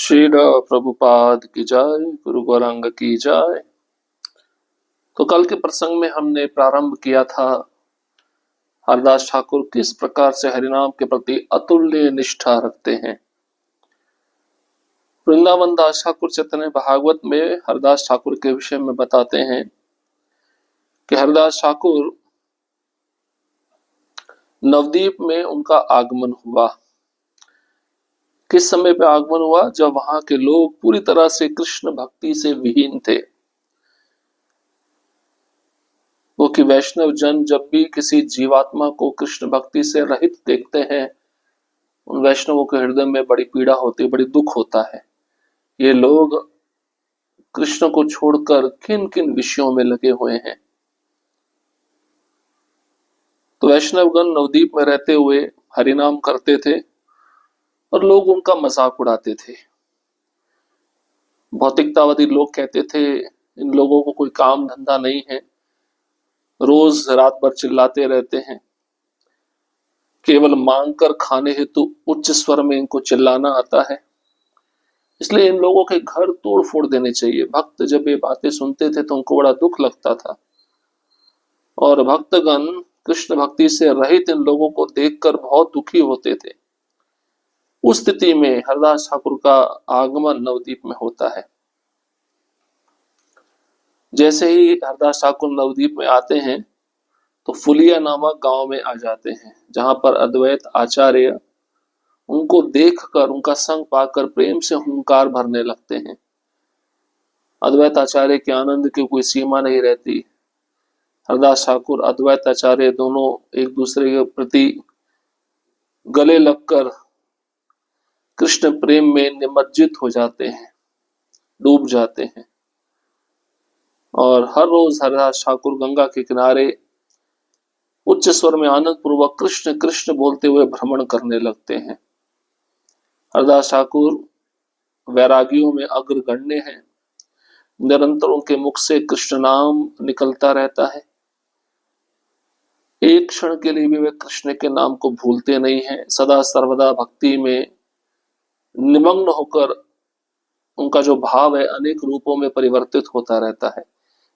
श्री प्रभुपाद की जय, गुरु गौरांग की जय। तो कल के प्रसंग में हमने प्रारंभ किया था हरदास ठाकुर किस प्रकार से हरिनाम के प्रति अतुल्य निष्ठा रखते हैं। वृंदावन दास ठाकुर चैतन्य भागवत में हरदास ठाकुर के विषय में बताते हैं कि हरदास ठाकुर नवदीप में उनका आगमन हुआ। किस समय पे आगमन हुआ? जब वहां के लोग पूरी तरह से कृष्ण भक्ति से विहीन थे। वो कि वैष्णव जन जब भी किसी जीवात्मा को कृष्ण भक्ति से रहित देखते हैं, उन वैष्णवों के हृदय में बड़ी पीड़ा होती है, बड़ी दुख होता है। ये लोग कृष्ण को छोड़कर किन किन विषयों में लगे हुए हैं। तो वैष्णवगण नवदीप में रहते हुए हरिनाम करते थे और लोग उनका मजाक उड़ाते थे। भौतिकतावादी लोग कहते थे इन लोगों को कोई काम धंधा नहीं है, रोज रात भर चिल्लाते रहते हैं, केवल मांग कर खाने हेतु उच्च स्वर में इनको चिल्लाना आता है, इसलिए इन लोगों के घर तोड़ फोड़ देने चाहिए। भक्त जब ये बातें सुनते थे तो उनको बड़ा दुख लगता था और भक्तगण कृष्ण भक्ति से रहित इन लोगों को देखकर बहुत दुखी होते थे। उस स्थिति में हरदास ठाकुर का आगमन नवदीप में होता है। जैसे ही हरदास ठाकुर नवदीप में आते हैं तो फुलिया नामक गांव में आ जाते हैं, जहां पर अद्वैत आचार्य उनको देखकर, उनका संग पाकर प्रेम से हुंकार भरने लगते हैं। अद्वैत आचार्य के आनंद की कोई सीमा नहीं रहती। हरदास ठाकुर अद्वैत आचार्य दोनों एक दूसरे के प्रति गले लगकर कृष्ण प्रेम में निमज्जित हो जाते हैं, डूब जाते हैं। और हर रोज हरदास ठाकुर गंगा के किनारे उच्च स्वर में आनंद पूर्वक कृष्ण कृष्ण बोलते हुए भ्रमण करने लगते हैं। हरदास ठाकुर वैरागियों में अग्रगण्य हैं। निरंतर उनके मुख से कृष्ण नाम निकलता रहता है। एक क्षण के लिए भी वे कृष्ण के नाम को भूलते नहीं हैं। सदा सर्वदा भक्ति में निमग्न होकर उनका जो भाव है अनेक रूपों में परिवर्तित होता रहता है।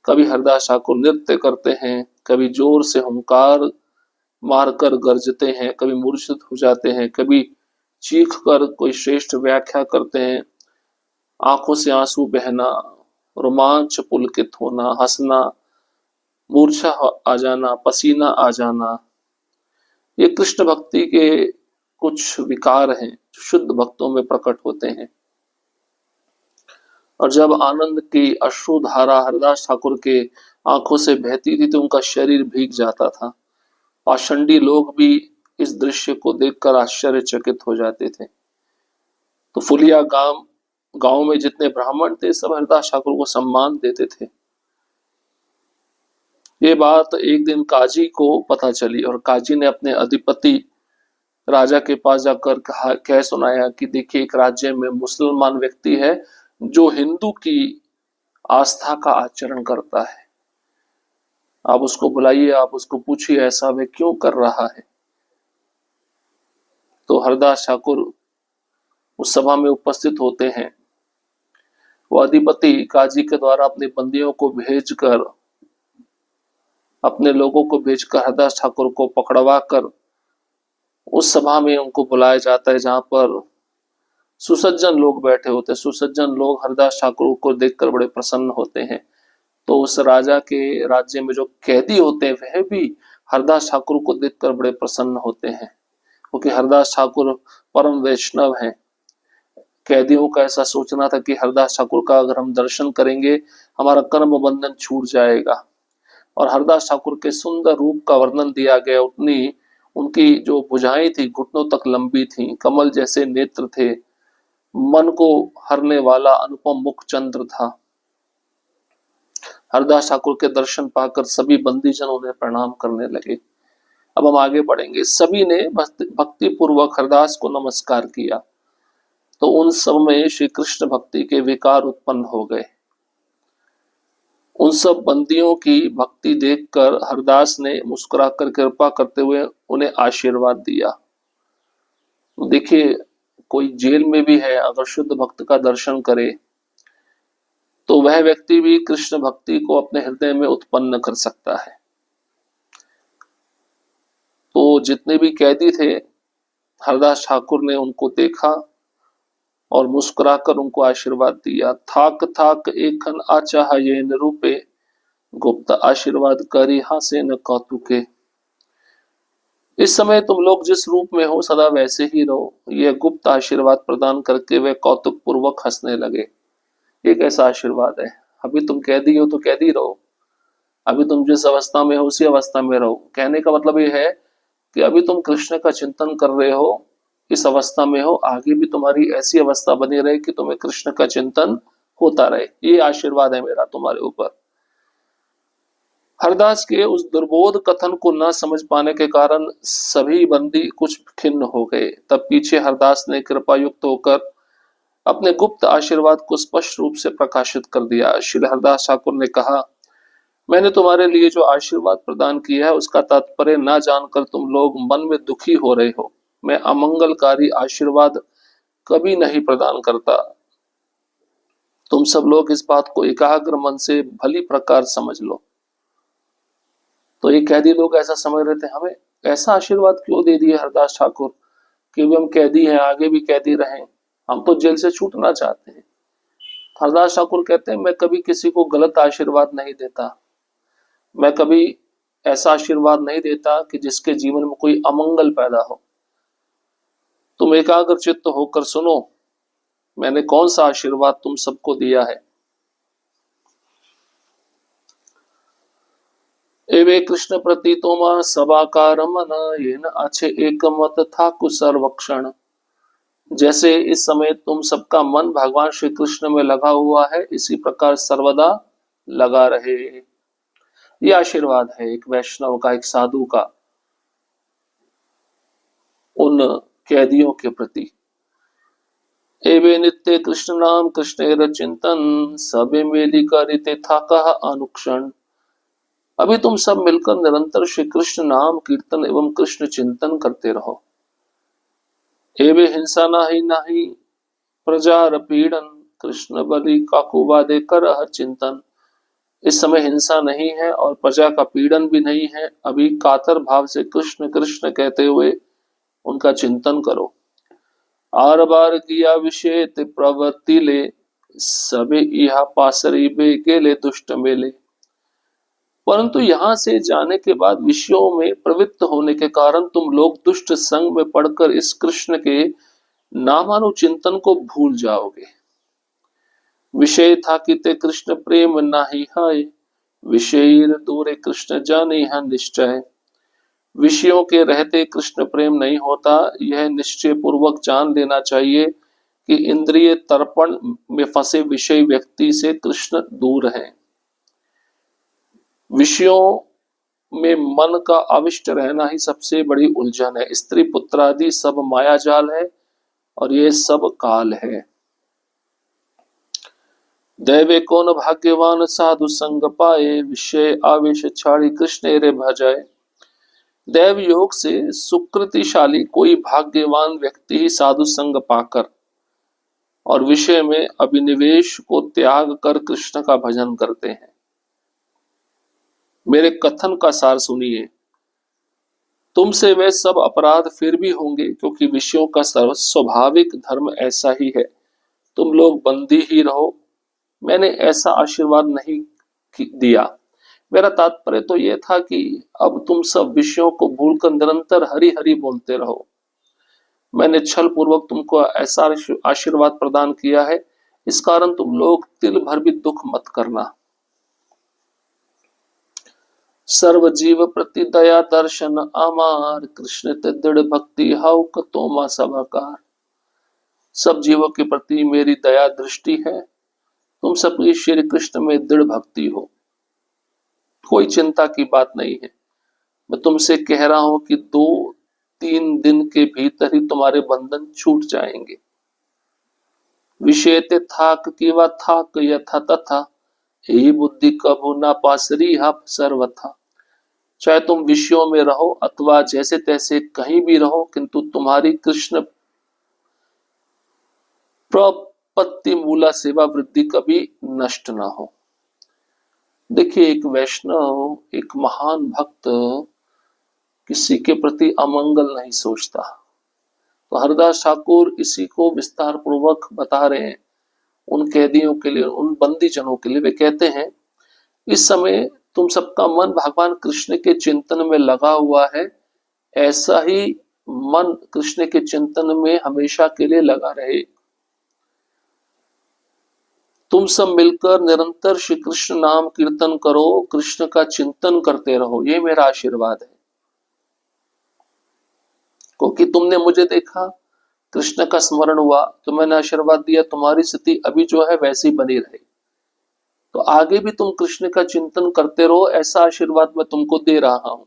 कभी हरदास ठाकुर नृत्य करते हैं, कभी जोर से हुंकार मारकर गरजते हैं, कभी मूर्छित हो जाते हैं, कभी चीख कर कोई श्रेष्ठ व्याख्या करते हैं। आंखों से आंसू बहना, रोमांच पुलकित होना, हंसना, मूर्छा आ जाना, पसीना आ जाना, ये कृष्ण भक्ति के कुछ विकार हैं जो शुद्ध भक्तों में प्रकट होते हैं। और जब आनंद की अश्रुधारा हरदास ठाकुर के आंखों से बहती थी तो उनका शरीर भीग जाता था। पाषंडी लोग भी इस दृश्य को देखकर आश्चर्यचकित हो जाते थे। तो फुलिया गांव में जितने ब्राह्मण थे सब हरदास ठाकुर को सम्मान देते थे। ये बात एक दिन काजी को पता चली और काजी ने अपने अधिपति राजा के पास जाकर कह सुनाया कि देखिए एक राज्य में मुसलमान व्यक्ति है जो हिंदू की आस्था का आचरण करता है, आप उसको बुलाइए, आप उसको पूछिए ऐसा वे क्यों कर रहा है। तो हरदास ठाकुर उस सभा में उपस्थित होते हैं। वो अधिपति काजी के द्वारा अपने बंदियों को भेजकर, अपने लोगों को भेजकर हरदास ठाकुर को पकड़वा कर उस सभा में उनको बुलाया जाता है जहां पर सुसज्जन लोग बैठे होते हैं। सुसज्जन लोग हरदास ठाकुर को देखकर बड़े प्रसन्न होते हैं। तो उस राजा के राज्य में जो कैदी होते हैं वह भी हरदास ठाकुर को देखकर बड़े प्रसन्न होते हैं, क्योंकि हरदास ठाकुर परम वैष्णव हैं। कैदियों का ऐसा सोचना था कि हरदास ठाकुर का अगर हम दर्शन करेंगे हमारा कर्म बंधन छूट जाएगा। और हरदास ठाकुर के सुंदर रूप का वर्णन दिया गया। उतनी उनकी जो भुजाएं थी घुटनों तक लंबी थी, कमल जैसे नेत्र थे, मन को हरने वाला अनुपम मुख चंद्र था। हरदास ठाकुर के दर्शन पाकर सभी बंदीजन उन्हें प्रणाम करने लगे। अब हम आगे बढ़ेंगे। सभी ने भक्ति पूर्वक हरदास को नमस्कार किया तो उन सब में श्री कृष्ण भक्ति के विकार उत्पन्न हो गए। उन सब बंदियों की भक्ति देखकर हरदास ने मुस्कुराकर कृपा करते हुए उन्हें आशीर्वाद दिया। देखिए कोई जेल में भी है, अगर शुद्ध भक्त का दर्शन करे तो वह व्यक्ति भी कृष्ण भक्ति को अपने हृदय में उत्पन्न कर सकता है। तो जितने भी कैदी थे, हरदास ठाकुर ने उनको देखा और मुस्कुराकर उनको आशीर्वाद दिया। थाक थाक एखन आचाह ये न रूपे, गुप्त आशीर्वाद करी हासे न कौतुके। इस समय तुम लोग जिस रूप में हो सदा वैसे ही रहो। यह गुप्त आशीर्वाद प्रदान करके वे कौतुक पूर्वक हंसने लगे। ये कैसा आशीर्वाद है? अभी तुम कैदी हो तो कैदी रहो, अभी तुम जिस अवस्था में हो उसी अवस्था में रहो। कहने का मतलब ये है कि अभी तुम कृष्ण का चिंतन कर रहे हो, इस अवस्था में हो, आगे भी तुम्हारी ऐसी अवस्था बनी रहे कि तुम्हें कृष्ण का चिंतन होता रहे। ये आशीर्वाद है मेरा तुम्हारे ऊपर। हरदास के उस दुर्बोध कथन को न समझ पाने के कारण सभी बंदी कुछ खिन्न हो गए। तब पीछे हरदास ने कृपा युक्त होकर अपने गुप्त आशीर्वाद को स्पष्ट रूप से प्रकाशित कर दिया। श्री हरदास ठाकुर ने कहा, मैंने तुम्हारे लिए जो आशीर्वाद प्रदान किया है उसका तात्पर्य न जानकर तुम लोग मन में दुखी हो रहे हो। मैं अमंगलकारी आशीर्वाद कभी नहीं प्रदान करता। तुम सब लोग इस बात को एकाग्र मन से भली प्रकार समझ लो। तो ये कैदी लोग ऐसा समझ रहे थे, हमें ऐसा आशीर्वाद क्यों दे दिए हरदास ठाकुर कि हम कैदी हैं, आगे भी कैदी रहें, हम तो जेल से छूटना चाहते हैं। हरदास ठाकुर कहते हैं, मैं कभी किसी को गलत आशीर्वाद नहीं देता, मैं कभी ऐसा आशीर्वाद नहीं देता कि जिसके जीवन में कोई अमंगल पैदा हो। तुम एकाग्र चित्त होकर सुनो, मैंने कौन सा आशीर्वाद तुम सबको दिया है। एवे कृष्ण प्रति तोमा सबाकार मन ये न अच्छे एक मत था कुसर्वक्षण। जैसे इस समय तुम सबका मन भगवान श्री कृष्ण में लगा हुआ है, इसी प्रकार सर्वदा लगा रहे। ये आशीर्वाद है एक वैष्णव का, एक साधु का उन कैदियों के प्रति। एवे नित्य कृष्ण नाम कृष्ण चिंतन, सबे मेली करिते था कहा अनुक्षण। अभी तुम सब मिलकर निरंतर श्री कृष्ण नाम कीर्तन एवं कृष्ण चिंतन करते रहो। एवे हिंसा नाही नाही प्रजार पीड़न, कृष्ण बलि काकुवादे कर चिंतन। इस समय हिंसा नहीं है और प्रजा का पीड़न भी नहीं है। अभी कातर भाव से कृष्ण कृष्ण कहते हुए उनका चिंतन करो। आर बार किया विषय प्रवृत्ति ले, सबे इहा पासरी बे गेले दुष्ट मेले। परंतु यहाँ से जाने के बाद विषयों में प्रवृत्त होने के कारण तुम लोग दुष्ट संग में पड़कर इस कृष्ण के नामानुचिंतन को भूल जाओगे। विषय था कि ते कृष्ण प्रेम नाही हाय, विषय दूरे कृष्ण जाने हा निश्चय। विषयों के रहते कृष्ण प्रेम नहीं होता, यह निश्चय पूर्वक जान लेना चाहिए कि इंद्रिय तर्पण में फंसे विषय व्यक्ति से कृष्ण दूर है। विषयों में मन का अविष्ट रहना ही सबसे बड़ी उलझन है। स्त्री पुत्र आदि सब माया जाल है और ये सब काल है। दैवे कौन भाग्यवान साधु संग पाए, विषय आवेश छाड़ी कृष्ण रे भजाए। दैव योग से सुकृतिशाली कोई भाग्यवान व्यक्ति ही साधु संग पाकर और विषय में अभिनिवेश को त्याग कर कृष्ण का भजन करते हैं। मेरे कथन का सार सुनिए। तुमसे वे सब अपराध फिर भी होंगे, क्योंकि विषयों का स्वाभाविक धर्म ऐसा ही है। तुम लोग बंदी ही रहो। मैंने ऐसा आशीर्वाद नहीं दिया। मेरा तात्पर्य तो यह था कि अब तुम सब विषयों को भूलकर निरंतर हरि हरि बोलते रहो। मैंने छल पूर्वक तुमको ऐसा आशीर्वाद प्रदान किया है, इस कारण तुम लोग तिल भर भी दुख मत करना। सर्व जीव प्रति दया दर्शन आमार, कृष्ण ते दृढ़ भक्ति हाउ कतोमा सभाकार। सब जीवों के प्रति मेरी दया दृष्टि है। तुम सबकी श्री कृष्ण में दृढ़ भक्ति हो, कोई चिंता की बात नहीं है। मैं तुमसे कह रहा हूं कि 2-3 दिन के भीतर ही तुम्हारे बंधन छूट जाएंगे। विषय ते थाक की व थाक यथा तथा, यही बुद्धि कभू ना पासरी हा सर्वथा। चाहे तुम विषयों में रहो अथवा जैसे तैसे कहीं भी रहो, किंतु तुम्हारी कृष्ण प्रपत्ति मूला सेवा वृद्धि कभी नष्ट ना हो। देखिए, एक वैष्णव, एक महान भक्त किसी के प्रति अमंगल नहीं सोचता। तो हरदास ठाकुर इसी को विस्तार पूर्वक बता रहे हैं उन कैदियों के लिए, उन बंदी जनों के लिए। वे कहते हैं, इस समय तुम सबका मन भगवान कृष्ण के चिंतन में लगा हुआ है, ऐसा ही मन कृष्ण के चिंतन में हमेशा के लिए लगा रहे। तुम सब मिलकर निरंतर श्री कृष्ण नाम कीर्तन करो, कृष्ण का चिंतन करते रहो, ये मेरा आशीर्वाद है। क्योंकि तुमने मुझे देखा, कृष्ण का स्मरण हुआ, तो मैंने आशीर्वाद दिया तुम्हारी स्थिति अभी जो है वैसी बनी रहे, तो आगे भी तुम कृष्ण का चिंतन करते रहो, ऐसा आशीर्वाद मैं तुमको दे रहा हूं।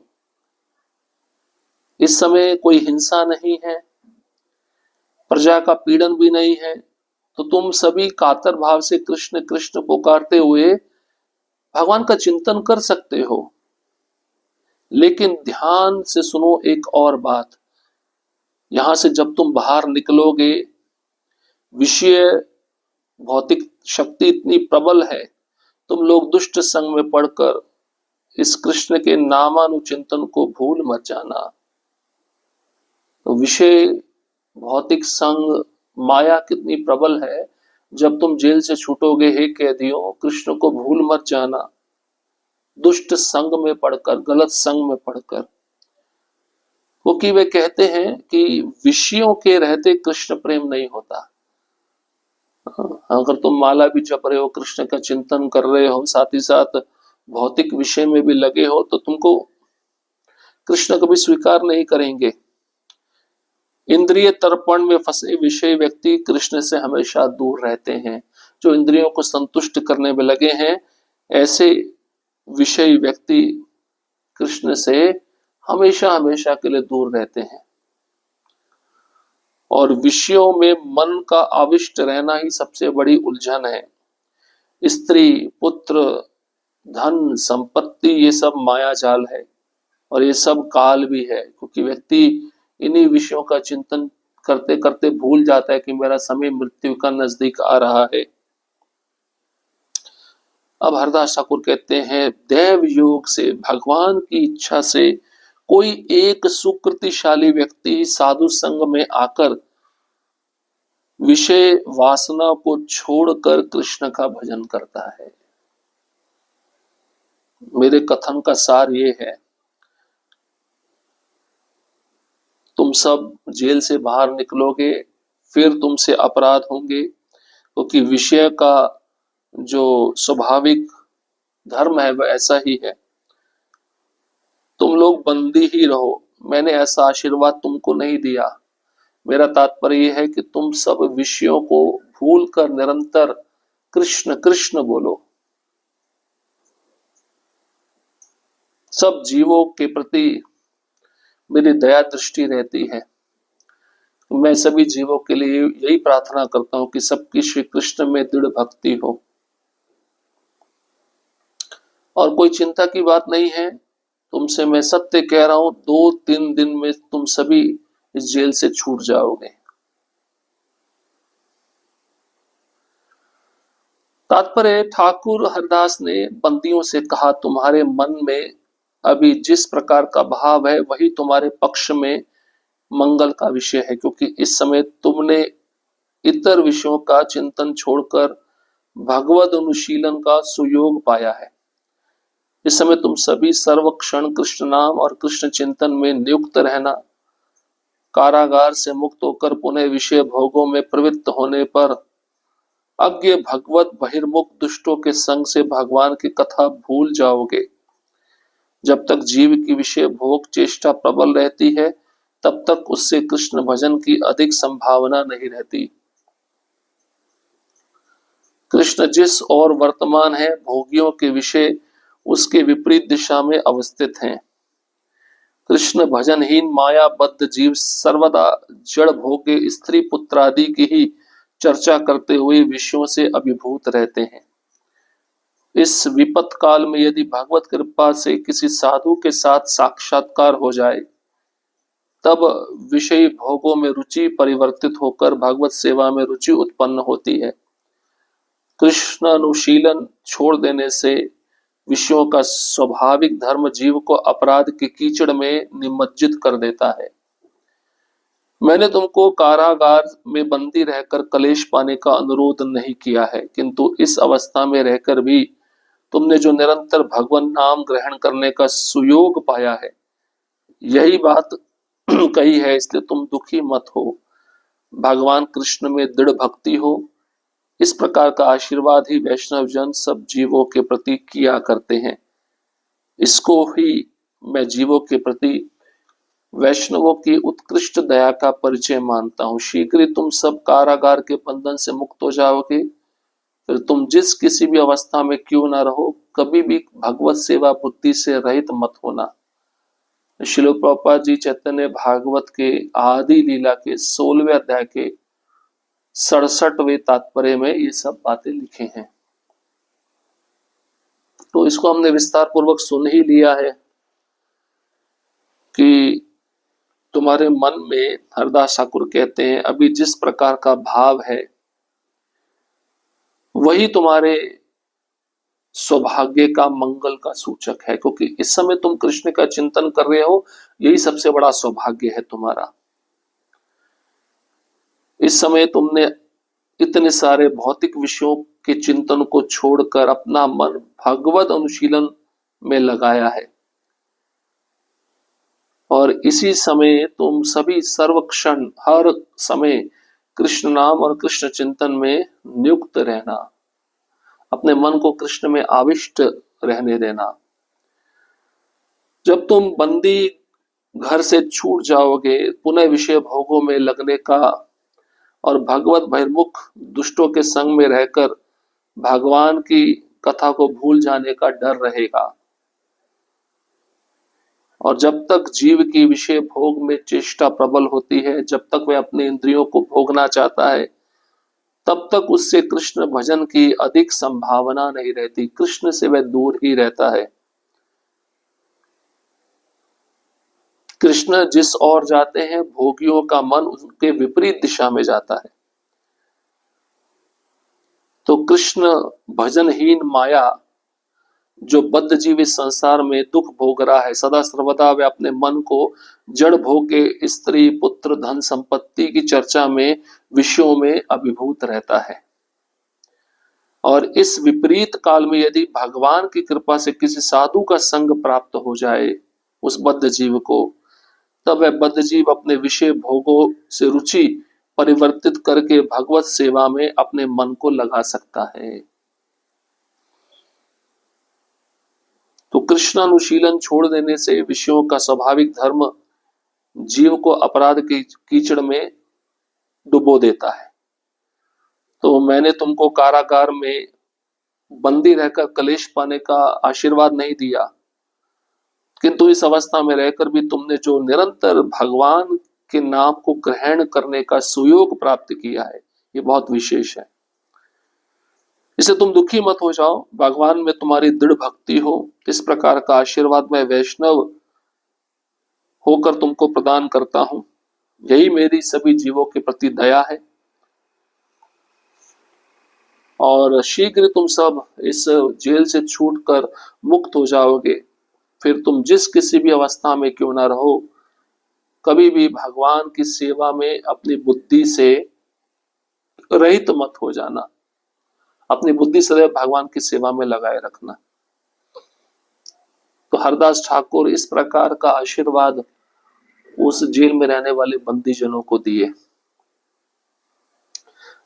इस समय कोई हिंसा नहीं है, प्रजा का पीड़न भी नहीं है, तो तुम सभी कातर भाव से कृष्ण कृष्ण पुकारते हुए भगवान का चिंतन कर सकते हो। लेकिन ध्यान से सुनो एक और बात, यहां से जब तुम बाहर निकलोगे, विषय भौतिक शक्ति इतनी प्रबल है, तुम लोग दुष्ट संग में पड़कर इस कृष्ण के नामानुचिंतन को भूल मत जाना। तो विषय भौतिक संग माया कितनी प्रबल है, जब तुम जेल से छूटोगे हे कैदियों, कृष्ण को भूल मत जाना, दुष्ट संग में पड़कर, गलत संग में पड़कर। क्योंकि वे कहते हैं कि विषयों के रहते कृष्ण प्रेम नहीं होता। अगर तुम माला भी जप रहे हो, कृष्ण का चिंतन कर रहे हो, साथ ही साथ भौतिक विषय में भी लगे हो, तो तुमको कृष्ण कभी स्वीकार नहीं करेंगे। इंद्रिय तर्पण में फंसे विषय व्यक्ति कृष्ण से हमेशा दूर रहते हैं। जो इंद्रियों को संतुष्ट करने में लगे हैं, ऐसे विषय व्यक्ति कृष्ण से हमेशा हमेशा के लिए दूर रहते हैं। और विषयों में मन का आविष्ट रहना ही सबसे बड़ी उलझन है। स्त्री, पुत्र, धन, संपत्ति, ये सब माया जाल है, और ये सब काल भी है, क्योंकि व्यक्ति इन्हीं विषयों का चिंतन करते करते भूल जाता है कि मेरा समय मृत्यु का नजदीक आ रहा है। अब हरदास ठाकुर कहते हैं, दैव योग से, भगवान की इच्छा से कोई एक सुकृतिशाली व्यक्ति साधु संग में आकर विषय वासना को छोड़कर कृष्ण का भजन करता है। मेरे कथन का सार ये है, तुम सब जेल से बाहर निकलोगे, फिर तुमसे अपराध होंगे, क्योंकि विषय का जो स्वाभाविक धर्म है वह ऐसा ही है। तुम लोग बंदी ही रहो, मैंने ऐसा आशीर्वाद तुमको नहीं दिया। मेरा तात्पर्य यह है कि तुम सब विषयों को भूलकर निरंतर कृष्ण कृष्ण बोलो। सब जीवों के प्रति मेरी दया दृष्टि रहती है। मैं सभी जीवों के लिए यही प्रार्थना करता हूं कि सबकी श्री कृष्ण में दृढ़ भक्ति हो। और कोई चिंता की बात नहीं है, तुमसे मैं सत्य कह रहा हूं, 2-3 दिन में तुम सभी इस जेल से छूट जाओगे। तात्पर्य, ठाकुर हरदास ने बंदियों से कहा, तुम्हारे मन में अभी जिस प्रकार का भाव है वही तुम्हारे पक्ष में मंगल का विषय है, क्योंकि इस समय तुमने इतर विषयों का चिंतन छोड़कर भगवद अनुशीलन का सुयोग पाया है। इस समय तुम सभी सर्व क्षण कृष्ण नाम और कृष्ण चिंतन में नियुक्त रहना। कारागार से मुक्त होकर पुनः विषय भोगों में प्रवृत्त होने पर अज्ञ भगवत बहिर्मुख दुष्टों के संग से भगवान की कथा भूल जाओगे। जब तक जीव की विषय भोग चेष्टा प्रबल रहती है, तब तक उससे कृष्ण भजन की अधिक संभावना नहीं रहती। कृष्ण जिस और वर्तमान है, भोगियों के विषय उसके विपरीत दिशा में अवस्थित हैं। कृष्ण भजनहीन मायाबद्ध जीव सर्वदा जड़ भोगे स्त्री पुत्र आदि की ही चर्चा करते हुए विषयों से अभिभूत रहते हैं। इस विपत काल में यदि भगवत कृपा से किसी साधु के साथ साक्षात्कार हो जाए, तब विषयी भोगों में रुचि परिवर्तित होकर भगवत सेवा में रुचि उत्पन्न होती है। कृष्ण अनुशीलन छोड़ देने से विषयों का स्वाभाविक धर्म जीव को अपराध के कीचड़ में निमज्जित कर देता है। मैंने तुमको कारागार में बंदी रहकर कलेश पाने का अनुरोध नहीं किया है, किंतु इस अवस्था में रहकर भी तुमने जो निरंतर भगवान नाम ग्रहण करने का सुयोग पाया है, यही बात कही है, इसलिए तुम दुखी मत हो। भगवान कृष्ण में दृढ़ भक्ति हो, इस प्रकार का आशीर्वाद ही वैष्णव जन सब जीवों के प्रति किया करते हैं। इसको ही मैं जीवों के प्रति वैष्णवों की उत्कृष्ट दया का परिचय मानता हूँ। शीघ्र ही तुम सब कारागार के बंधन से मुक्त हो जाओगे। फिर तुम जिस किसी भी अवस्था में क्यों ना रहो, कभी भी भगवत सेवा बुद्धि से रहित मत होना। श्रील प्रभुपाद जी चैतन्य भागवत के आदि लीला के 16वें अध्याय के 67वें तात्पर्य में ये सब बातें लिखे हैं। तो इसको हमने विस्तार पूर्वक सुन ही लिया है कि तुम्हारे मन में, हरदास ठाकुर कहते हैं, अभी जिस प्रकार का भाव है वही तुम्हारे सौभाग्य का, मंगल का सूचक है, क्योंकि इस समय तुम कृष्ण का चिंतन कर रहे हो, यही सबसे बड़ा सौभाग्य है तुम्हारा। इस समय तुमने इतने सारे भौतिक विषयों के चिंतन को छोड़कर अपना मन भगवत अनुशीलन में लगाया है, और इसी समय तुम सभी सर्वक्षण हर समय कृष्ण नाम और कृष्ण चिंतन में नियुक्त रहना, अपने मन को कृष्ण में आविष्ट रहने देना। जब तुम बंदी घर से छूट जाओगे, पुनः विषय भोगों में लगने का और भगवत बहिर्मुख दुष्टों के संग में रहकर भगवान की कथा को भूल जाने का डर रहेगा। और जब तक जीव की विषय भोग में चेष्टा प्रबल होती है, जब तक वह अपने इंद्रियों को भोगना चाहता है, तब तक उससे कृष्ण भजन की अधिक संभावना नहीं रहती। कृष्ण से वह दूर ही रहता है। कृष्ण जिस ओर जाते हैं, भोगियों का मन उनके विपरीत दिशा में जाता है। तो कृष्ण भजनहीन माया जो बद्ध जीव इस संसार में दुख भोग रहा है, सदा सर्वदा वह अपने मन को जड़ भोग के, स्त्री पुत्र धन संपत्ति की चर्चा में, विषयों में अभिभूत रहता है। और इस विपरीत काल में यदि भगवान की कृपा से किसी साधु का संग प्राप्त हो जाए उस बद्ध जीव को, तब वह बद्ध जीव अपने विषय भोगों से रुचि परिवर्तित करके भगवत सेवा में अपने मन को लगा सकता है। तो कृष्णानुशीलन छोड़ देने से विषयों का स्वाभाविक धर्म जीव को अपराध के कीचड़ में डुबो देता है। तो मैंने तुमको कारागार में बंदी रहकर कलेश पाने का आशीर्वाद नहीं दिया, किंतु इस अवस्था में रहकर भी तुमने जो निरंतर भगवान के नाम को ग्रहण करने का सुयोग प्राप्त किया है, ये बहुत विशेष है। इसे तुम दुखी मत हो जाओ, भगवान में तुम्हारी दृढ़ भक्ति हो, इस प्रकार का आशीर्वाद मैं वैष्णव होकर तुमको प्रदान करता हूं। यही मेरी सभी जीवों के प्रति दया है। और शीघ्र तुम सब इस जेल से छूटकर मुक्त हो जाओगे। फिर तुम जिस किसी भी अवस्था में क्यों ना रहो, कभी भी भगवान की सेवा में अपनी बुद्धि से रहित मत हो जाना। अपनी बुद्धि सदैव भगवान की सेवा में लगाए रखना। तो हरदास ठाकुर इस प्रकार का आशीर्वाद उस जेल में रहने वाले बंदीजनों को दिए।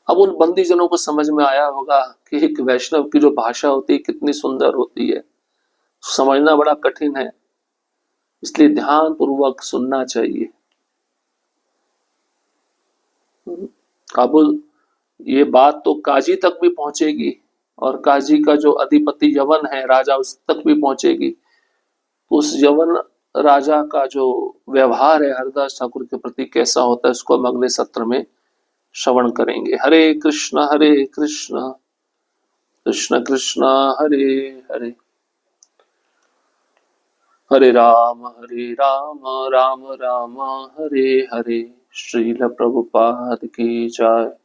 अब उन बंदीजनों को समझ में आया होगा कि एक वैष्णव की जो भाषा होती है कितनी सुंदर होती है, समझना बड़ा कठिन है, इसलिए ध्यान पूर्वक सुनना चाहिए। अब ये बात तो काजी तक भी पहुंचेगी, और काजी का जो अधिपति यवन है, राजा, उस तक भी पहुंचेगी। उस यवन राजा का जो व्यवहार है हरदास ठाकुर के प्रति कैसा होता है, उसको हम अगले सत्र में श्रवण करेंगे। हरे कृष्ण कृष्ण कृष्ण हरे हरे। हरे राम राम राम हरे हरे। श्रील प्रभुपाद की जय।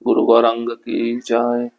गुरु गौरांग की जय।